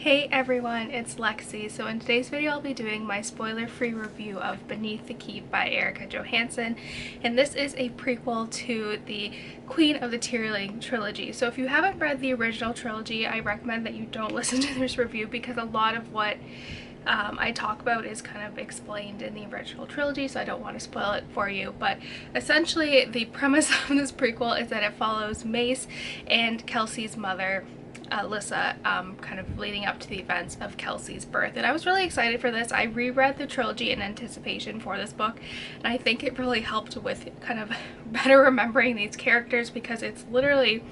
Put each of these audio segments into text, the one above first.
Hey everyone, it's Lexie. So in today's video I'll be doing my spoiler-free review of Beneath the Keep by Erika Johansen, and this is a prequel to the Queen of the Tearling trilogy. So if you haven't read the original trilogy, I recommend that you don't listen to this review because a lot of what I talk about is kind of explained in the original trilogy, so I don't want to spoil it for you. But essentially the premise of this prequel is that it follows Mace and Kelsey's mother Alyssa, kind of leading up to the events of Kelsey's birth. And I was really excited for this. I reread the trilogy in anticipation for this book, and I think it really helped with kind of better remembering these characters, because it's literally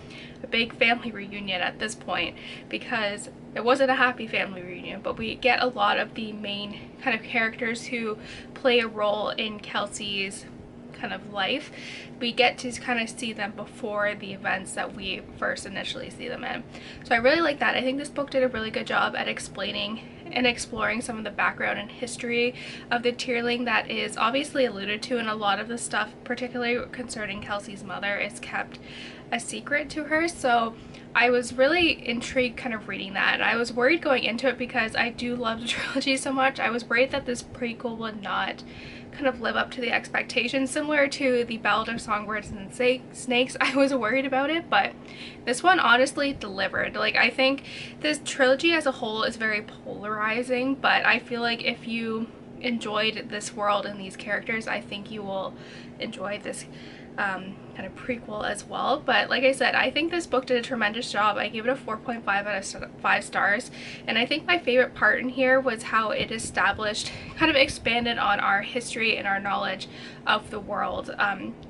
a big family reunion at this point, because it wasn't a happy family reunion, but we get a lot of the main kind of characters who play a role in Kelsey's kind of life. We get to kind of see them before the events that we first initially see them in. So I really like that. I think this book did a really good job at explaining and exploring some of the background and history of the Tearling that is obviously alluded to, and a lot of the stuff, particularly concerning Kelsey's mother, is kept a secret to her. So I was really intrigued kind of reading that, and I was worried going into it because I do love the trilogy so much. I was worried that this prequel would not kind of live up to the expectations, similar to the Ballad of Songbirds and Snakes. I was worried about it, but this one honestly delivered. Like, I think this trilogy as a whole is very polarizing, but I feel like if you enjoyed this world and these characters, I think you will enjoy this kind of prequel as well. But like I said, I think this book did a tremendous job. I gave it a 4.5 out of 5 stars, and I think my favorite part in here was how it established, kind of expanded on our history and our knowledge of the world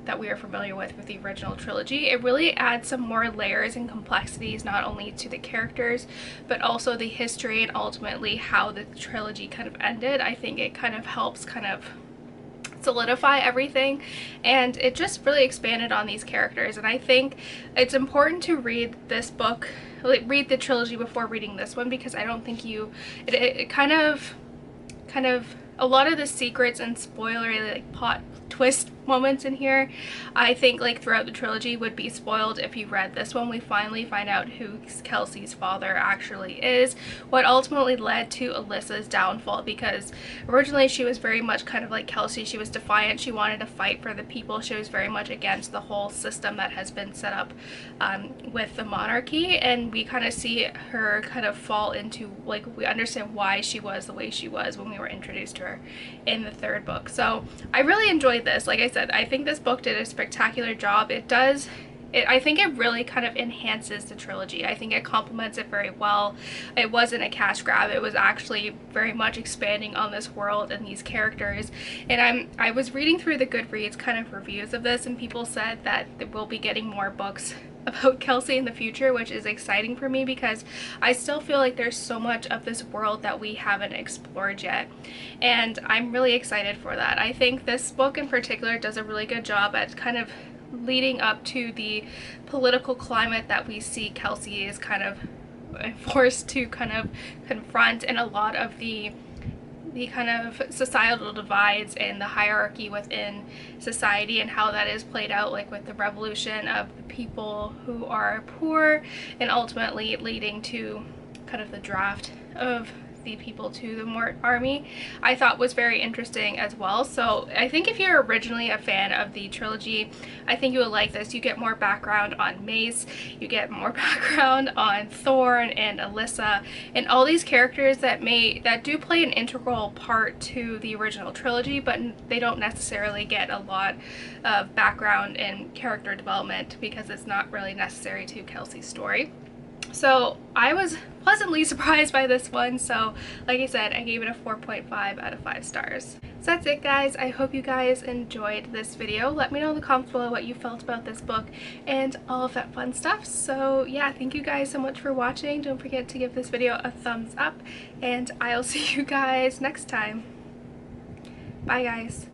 that we are familiar with the original trilogy. It really adds some more layers and complexities, not only to the characters but also the history and ultimately how the trilogy kind of ended. I think it kind of helps kind of solidify everything, and it just really expanded on these characters. And I think it's important to read this book, like read the trilogy before reading this one, because I don't think it kind of a lot of the secrets and spoilery, like plot twist moments in here, I think like throughout the trilogy would be spoiled if you read this one. We finally find out who Kelsey's father actually is, what ultimately led to Alyssa's downfall, because originally she was very much kind of like Kelsey. She was defiant. She wanted to fight for the people. She was very much against the whole system that has been set up with the monarchy, and we kind of see her kind of fall into, like, we understand why she was the way she was when we were introduced to her in the third book. So I really enjoyed this. Like I said, I think this book did a spectacular job. I think it really kind of enhances the trilogy. I think it complements it very well. It wasn't a cash grab. It was actually very much expanding on this world and these characters. And I was reading through the Goodreads kind of reviews of this, and people said that we'll be getting more books about Kelsey in the future, which is exciting for me because I still feel like there's so much of this world that we haven't explored yet, and I'm really excited for that. I think this book in particular does a really good job at kind of leading up to the political climate that we see Kelsey is kind of forced to kind of confront, and a lot of the kind of societal divides and the hierarchy within society and how that is played out, like with the revolution of the people who are poor and ultimately leading to kind of the draft of the people to the Mort army, I thought was very interesting as well. So I think if you're originally a fan of the trilogy, I think you will like this. You get more background on Mace, you get more background on Thorn and Alyssa, and all these characters that do play an integral part to the original trilogy, but they don't necessarily get a lot of background and character development because it's not really necessary to Kelsey's story. So I was pleasantly surprised by this one. So like I said, I gave it a 4.5 out of 5 stars. So that's it, guys. I hope you guys enjoyed this video. Let me know in the comments below what you felt about this book and all of that fun stuff. So yeah, thank you guys so much for watching. Don't forget to give this video a thumbs up, and I'll see you guys next time. Bye, guys.